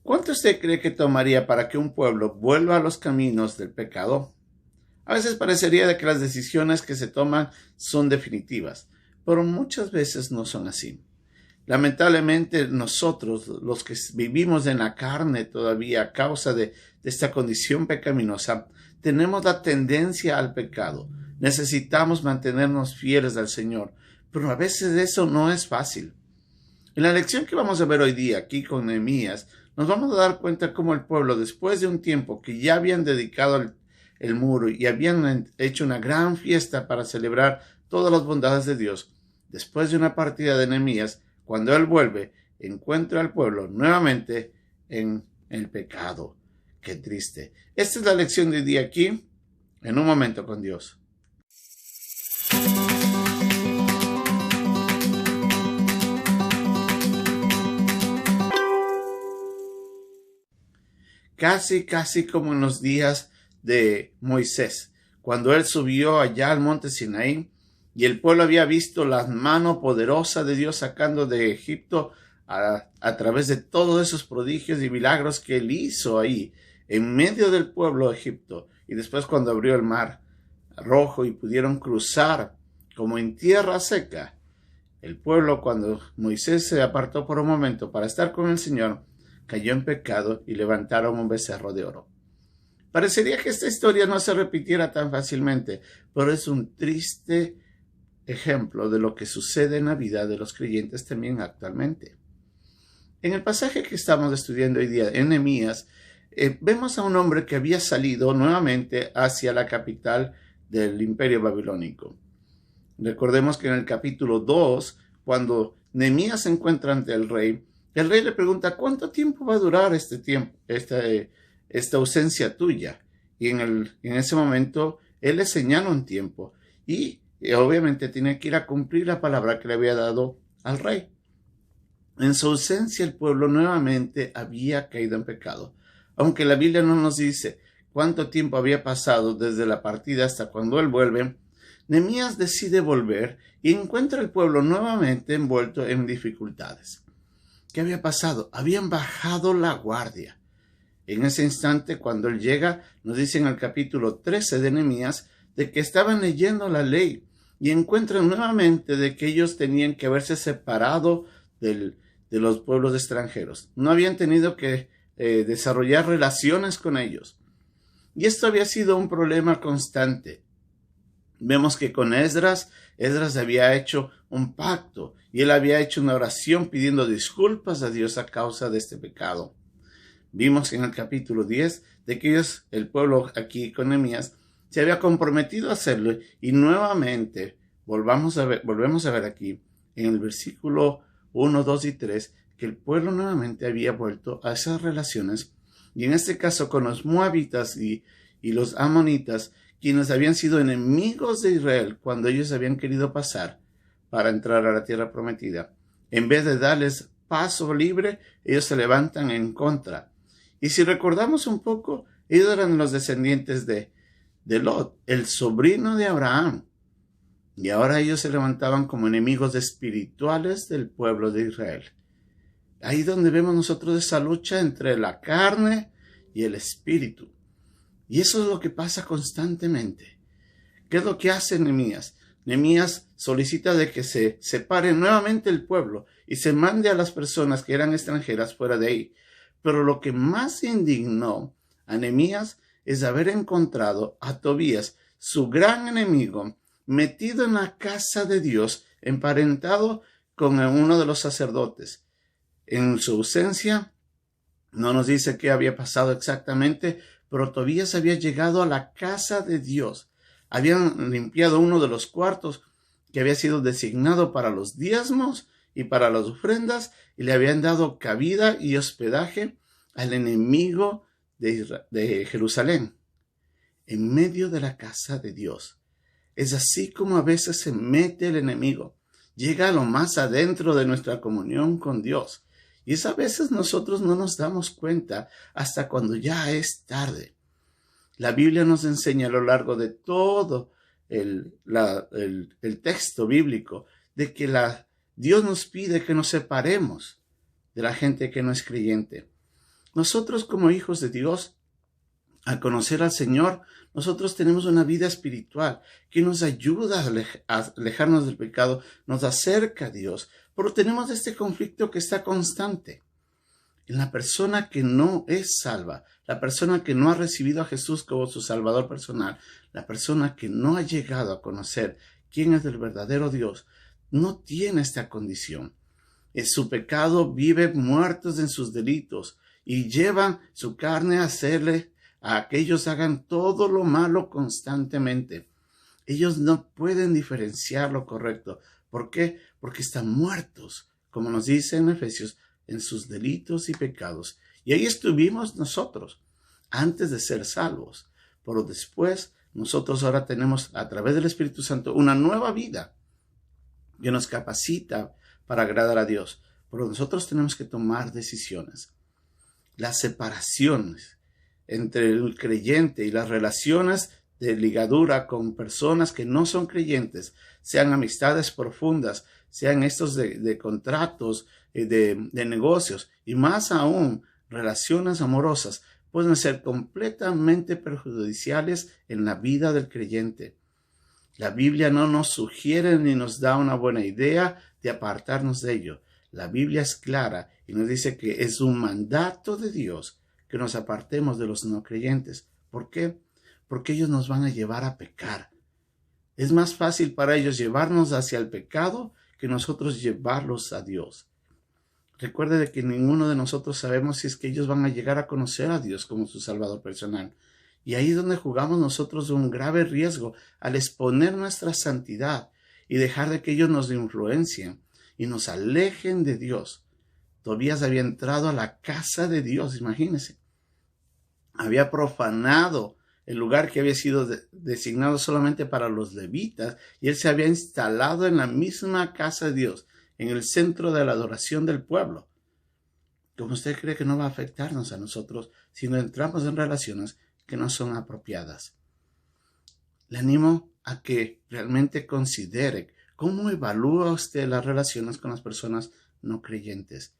¿Cuánto usted cree que tomaría para que un pueblo vuelva a los caminos del pecado? A veces parecería de que las decisiones que se toman son definitivas, pero muchas veces no son así. Lamentablemente nosotros, los que vivimos en la carne todavía a causa de esta condición pecaminosa, tenemos la tendencia al pecado. Necesitamos mantenernos fieles al Señor, pero a veces eso no es fácil. En la lección que vamos a ver hoy día aquí con Nehemías, nos vamos a dar cuenta cómo el pueblo, después de un tiempo que ya habían dedicado el muro y habían hecho una gran fiesta para celebrar todas las bondades de Dios, después de una partida de Nehemías, cuando él vuelve, encuentra al pueblo nuevamente en el pecado. Qué triste. Esta es la lección de hoy día aquí, en un momento con Dios. Casi como en los días de Moisés, cuando él subió allá al monte Sinaí y el pueblo había visto la mano poderosa de Dios sacando de Egipto a través de todos esos prodigios y milagros que él hizo ahí, en medio del pueblo de Egipto. Y después cuando abrió el mar rojo y pudieron cruzar como en tierra seca, el pueblo, cuando Moisés se apartó por un momento para estar con el Señor, cayó en pecado y levantaron un becerro de oro. Parecería que esta historia no se repitiera tan fácilmente, pero es un triste ejemplo de lo que sucede en la vida de los creyentes también actualmente. En el pasaje que estamos estudiando hoy día, en Nehemías, vemos a un hombre que había salido nuevamente hacia la capital del imperio babilónico. Recordemos que en el capítulo 2, cuando Nehemías se encuentra ante el rey le pregunta, ¿cuánto tiempo va a durar este tiempo, esta ausencia tuya? Y en ese momento, él le señala un tiempo y obviamente tiene que ir a cumplir la palabra que le había dado al rey. En su ausencia, el pueblo nuevamente había caído en pecado. Aunque la Biblia no nos dice cuánto tiempo había pasado desde la partida hasta cuando él vuelve, Nehemías decide volver y encuentra al pueblo nuevamente envuelto en dificultades. ¿Qué había pasado? Habían bajado la guardia. En ese instante, cuando él llega, nos dice en el capítulo 13 de Nehemías, de que estaban leyendo la ley y encuentran nuevamente de que ellos tenían que haberse separado de los pueblos extranjeros. No habían tenido que desarrollar relaciones con ellos. Y esto había sido un problema constante. Vemos que con Esdras había hecho un pacto y él había hecho una oración pidiendo disculpas a Dios a causa de este pecado. Vimos en el capítulo 10 de que el pueblo aquí con Nehemías, se había comprometido a hacerlo y nuevamente volvemos a ver aquí en el versículo 1, 2 y 3 que el pueblo nuevamente había vuelto a esas relaciones y en este caso con los moabitas y los amonitas, quienes habían sido enemigos de Israel cuando ellos habían querido pasar para entrar a la tierra prometida. En vez de darles paso libre, ellos se levantan en contra. Y si recordamos un poco, ellos eran los descendientes de Lot, el sobrino de Abraham. Y ahora ellos se levantaban como enemigos espirituales del pueblo de Israel. Ahí donde vemos nosotros esa lucha entre la carne y el espíritu. Y eso es lo que pasa constantemente. ¿Qué es lo que hace Nehemías? Nehemías solicita de que se separe nuevamente el pueblo y se mande a las personas que eran extranjeras fuera de ahí. Pero lo que más indignó a Nehemías es haber encontrado a Tobías, su gran enemigo, metido en la casa de Dios, emparentado con uno de los sacerdotes. En su ausencia, no nos dice qué había pasado exactamente, pero Tobías había llegado a la casa de Dios. Habían limpiado uno de los cuartos que había sido designado para los diezmos y para las ofrendas, y le habían dado cabida y hospedaje al enemigo de Jerusalén, en medio de la casa de Dios. Es así como a veces se mete el enemigo, llega a lo más adentro de nuestra comunión con Dios. Y a veces nosotros no nos damos cuenta hasta cuando ya es tarde. La Biblia nos enseña a lo largo de todo el texto bíblico de que Dios nos pide que nos separemos de la gente que no es creyente. Nosotros como hijos de Dios, al conocer al Señor, nosotros tenemos una vida espiritual que nos ayuda a alejarnos del pecado, nos acerca a Dios, pero tenemos este conflicto que está constante. En la persona que no es salva, la persona que no ha recibido a Jesús como su Salvador personal, la persona que no ha llegado a conocer quién es el verdadero Dios, no tiene esta condición. En su pecado vive muertos en sus delitos y llevan su carne a hacerle a que ellos hagan todo lo malo constantemente. Ellos no pueden diferenciar lo correcto. ¿Por qué? Porque están muertos, como nos dice en Efesios, en sus delitos y pecados. Y ahí estuvimos nosotros, antes de ser salvos. Pero después, nosotros ahora tenemos, a través del Espíritu Santo, una nueva vida que nos capacita para agradar a Dios. Pero nosotros tenemos que tomar decisiones. Las separaciones entre el creyente y las relaciones de ligadura con personas que no son creyentes, sean amistades profundas, sean estos de contratos, de negocios y más aún relaciones amorosas, pueden ser completamente perjudiciales en la vida del creyente. La Biblia no nos sugiere ni nos da una buena idea de apartarnos de ello. La Biblia es clara y nos dice que es un mandato de Dios que nos apartemos de los no creyentes. ¿Por qué? Porque ellos nos van a llevar a pecar. Es más fácil para ellos llevarnos hacia el pecado que nosotros llevarlos a Dios. Recuerde de que ninguno de nosotros sabemos si es que ellos van a llegar a conocer a Dios como su Salvador personal. Y ahí es donde jugamos nosotros un grave riesgo al exponer nuestra santidad y dejar de que ellos nos influencien y nos alejen de Dios. Tobías había entrado a la casa de Dios, imagínense. Había profanado el lugar que había sido designado solamente para los levitas, y él se había instalado en la misma casa de Dios, en el centro de la adoración del pueblo. ¿Cómo usted cree que no va a afectarnos a nosotros si no entramos en relaciones que no son apropiadas? Le animo a que realmente considere cómo evalúa usted las relaciones con las personas no creyentes.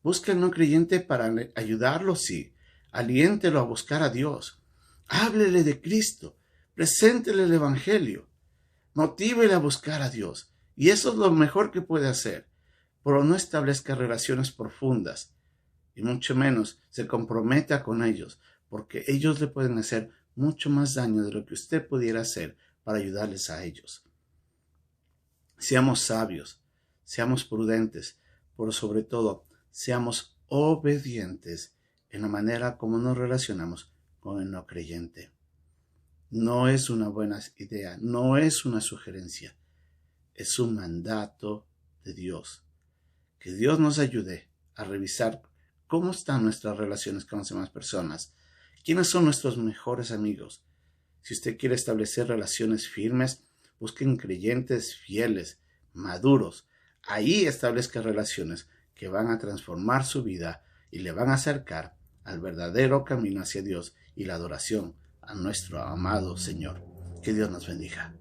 Busque al no creyente para ayudarlo, sí. Aliéntelo a buscar a Dios. Háblele de Cristo. Preséntele el Evangelio. Motívele a buscar a Dios. Y eso es lo mejor que puede hacer. Pero no establezca relaciones profundas. Y mucho menos se comprometa con ellos, porque ellos le pueden hacer mucho más daño de lo que usted pudiera hacer para ayudarles a ellos. Seamos sabios, seamos prudentes, pero sobre todo, seamos obedientes en la manera como nos relacionamos con el no creyente. No es una buena idea, no es una sugerencia, es un mandato de Dios. Que Dios nos ayude a revisar cómo están nuestras relaciones con las demás personas, quiénes son nuestros mejores amigos. Si usted quiere establecer relaciones firmes, busquen creyentes fieles, maduros. Ahí establezca relaciones que van a transformar su vida y le van a acercar al verdadero camino hacia Dios y la adoración a nuestro amado Señor. Que Dios nos bendiga.